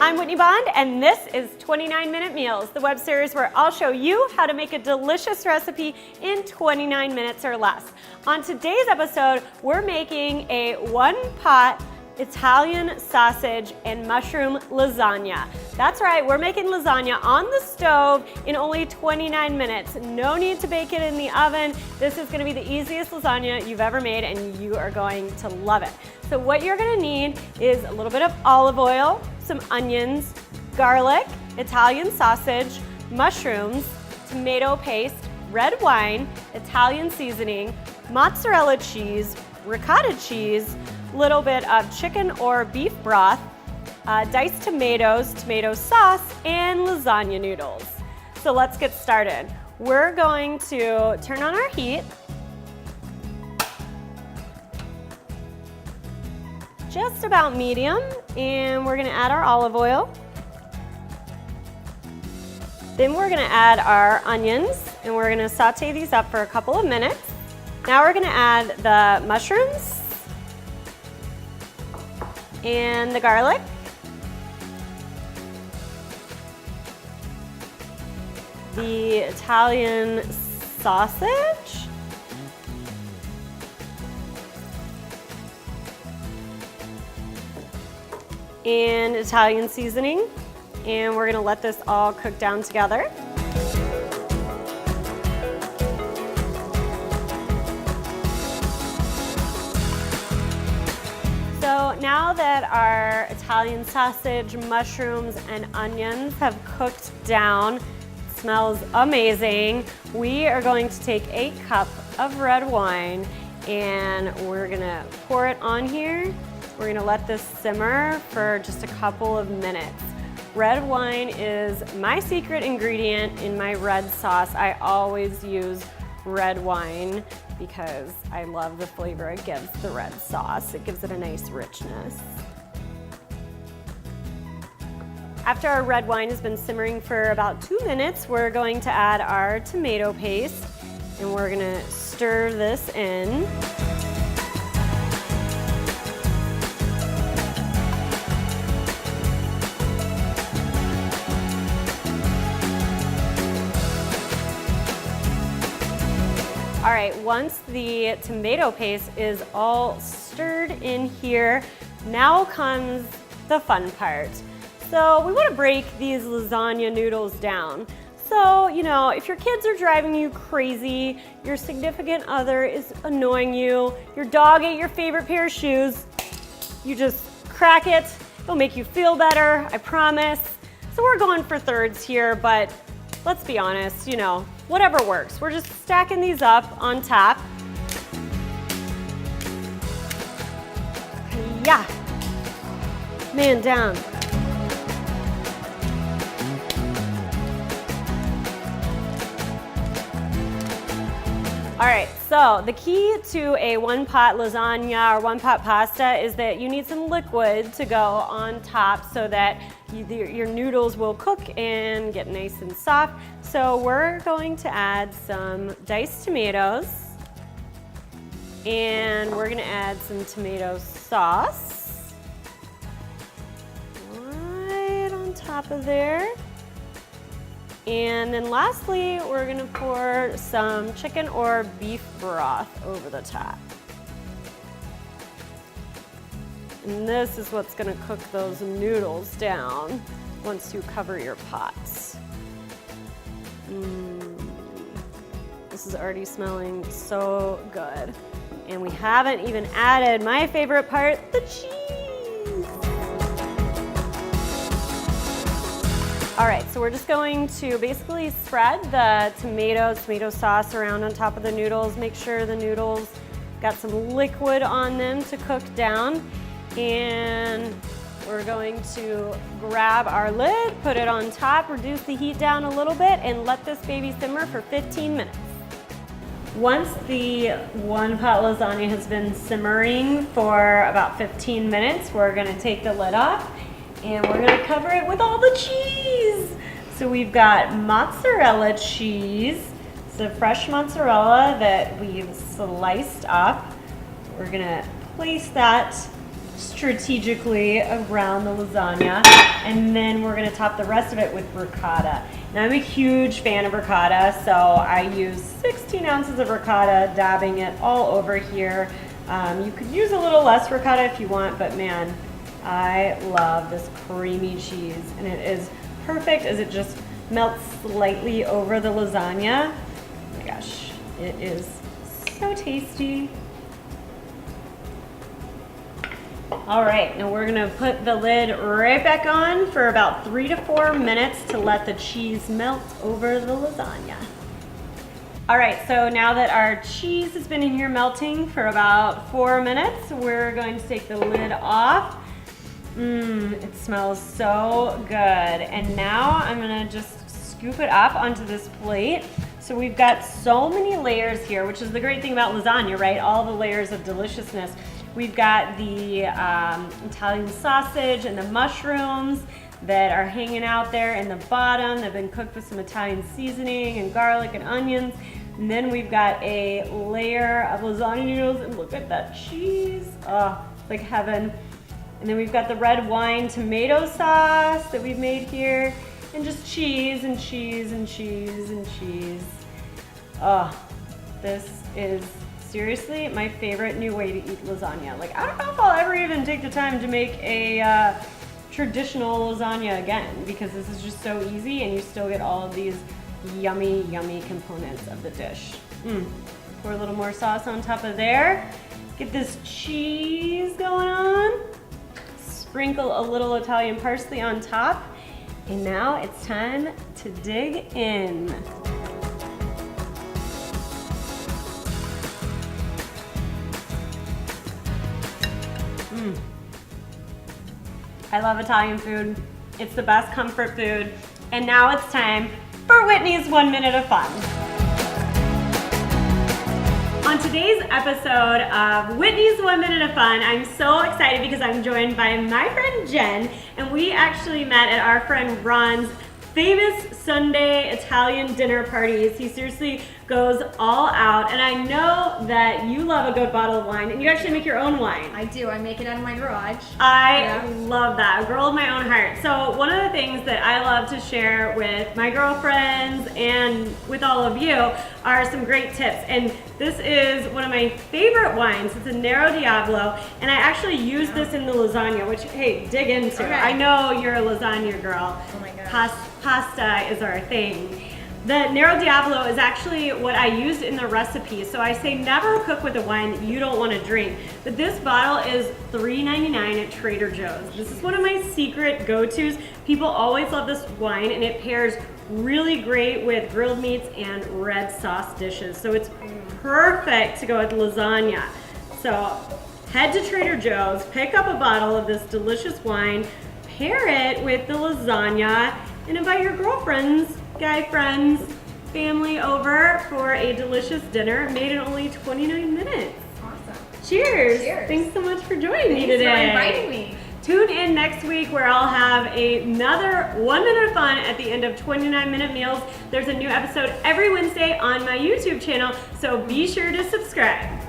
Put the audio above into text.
I'm Whitney Bond, and this is 29-Minute Meals, the web series where I'll show you how to make a delicious recipe in 29 minutes or less. On today's episode, we're making a one-pot Italian sausage and mushroom lasagna. That's right, we're making lasagna on the stove in only 29 minutes. No need to bake it in the oven. This is gonna be the easiest lasagna you've ever made, and you are going to love it. So what you're gonna need is a little bit of olive oil, some onions, garlic, Italian sausage, mushrooms, tomato paste, red wine, Italian seasoning, mozzarella cheese, ricotta cheese, little bit of chicken or beef broth, diced tomatoes, tomato sauce, and lasagna noodles. So let's get started. We're going to turn on our heat. Just about medium, and we're gonna add our olive oil. Then we're gonna add our onions, and we're gonna saute these up for a couple of minutes. Now we're gonna add the mushrooms and the garlic. The Italian sausage. And Italian seasoning, and we're gonna let this all cook down together. So now that our Italian sausage, mushrooms, and onions have cooked down, smells amazing, we are going to take a cup of red wine and we're gonna pour it on here. We're gonna let this simmer for just a couple of minutes. Red wine is my secret ingredient in my red sauce. I always use red wine because I love the flavor it gives the red sauce. It gives it a nice richness. After our red wine has been simmering for about 2 minutes, we're going to add our tomato paste, and we're gonna stir this in. All right, once the tomato paste is all stirred in here, now comes the fun part. So we want to break these lasagna noodles down. So, you know, if your kids are driving you crazy, your significant other is annoying you, your dog ate your favorite pair of shoes, you just crack it. It'll make you feel better, I promise. So we're going for thirds here, but let's be honest, you know, whatever works. We're just stacking these up on top. Yeah. Man down. All right, so the key to a one-pot lasagna or one-pot pasta is that you need some liquid to go on top so that your noodles will cook and get nice and soft. So we're going to add some diced tomatoes, and we're gonna add some tomato sauce right on top of there. And then lastly, we're gonna pour some chicken or beef broth over the top. And this is what's gonna cook those noodles down once you cover your pots. This is already smelling so good. And we haven't even added my favorite part, the cheese. All right, so we're just going to basically spread the tomato sauce around on top of the noodles. Make sure the noodles got some liquid on them to cook down. And we're going to grab our lid, put it on top, reduce the heat down a little bit, and let this baby simmer for 15 minutes. Once the one-pot lasagna has been simmering for about 15 minutes, we're gonna take the lid off and we're gonna cover it with all the cheese. So we've got mozzarella cheese. It's a fresh mozzarella that we've sliced up. We're gonna place that strategically around the lasagna, and then we're going to top the rest of it with ricotta. Now I'm a huge fan of ricotta, so I use 16 ounces of ricotta, dabbing it all over here. You could use a little less ricotta if you want, but man, I love this creamy cheese, and it is perfect as it just melts slightly over the lasagna. Oh my gosh, it is so tasty. All right, now we're gonna put the lid right back on for about 3 to 4 minutes to let the cheese melt over the lasagna. All right, so now that our cheese has been in here melting for about 4 minutes, we're going to take the lid off. It smells so good. And now I'm gonna just scoop it up onto this plate. So we've got so many layers here, which is the great thing about lasagna, right? All the layers of deliciousness. We've got the Italian sausage and the mushrooms that are hanging out there in the bottom. They've been cooked with some Italian seasoning and garlic and onions. And then we've got a layer of lasagna noodles, and look at that cheese. Oh, it's like heaven. And then we've got the red wine tomato sauce that we've made here, and just cheese and cheese and cheese and cheese. Oh, this is seriously my favorite new way to eat lasagna. Like, I don't know if I'll ever even take the time to make a traditional lasagna again, because this is just so easy and you still get all of these yummy, yummy components of the dish. Pour a little more sauce on top of there. Get this cheese going on. Sprinkle a little Italian parsley on top. And now it's time to dig in. I love Italian food. It's the best comfort food. And now it's time for Whitney's 1 Minute of Fun. On today's episode of Whitney's 1 Minute of Fun, I'm so excited because I'm joined by my friend Jen, and we actually met at our friend Ron's famous Sunday Italian dinner parties. He seriously goes all out, and I know that you love a good bottle of wine, and you actually make your own wine. I do. I make it out of my garage. I love that. A girl of my own heart. So one of the things that I love to share with my girlfriends and with all of you are some great tips. And this is one of my favorite wines. It's a Nero Diablo, and I actually use this in the lasagna, which, hey, dig into. Okay. I know you're a lasagna girl. Oh my gosh. Pasta is our thing. The Nero Diablo is actually what I used in the recipe. So I say never cook with a wine that you don't want to drink. But this bottle is $3.99 at Trader Joe's. This is one of my secret go-tos. People always love this wine, and it pairs really great with grilled meats and red sauce dishes. So it's perfect to go with lasagna. So head to Trader Joe's, pick up a bottle of this delicious wine, pair it with the lasagna, and invite your girlfriends, guy friends, family over for a delicious dinner made in only 29 minutes. Awesome. Cheers. Cheers. Thanks so much for joining me Thanks today. for inviting me. Tune in next week where I'll have another 1 minute of fun at the end of 29-minute meals. There's a new episode every Wednesday on my YouTube channel, so be sure to subscribe.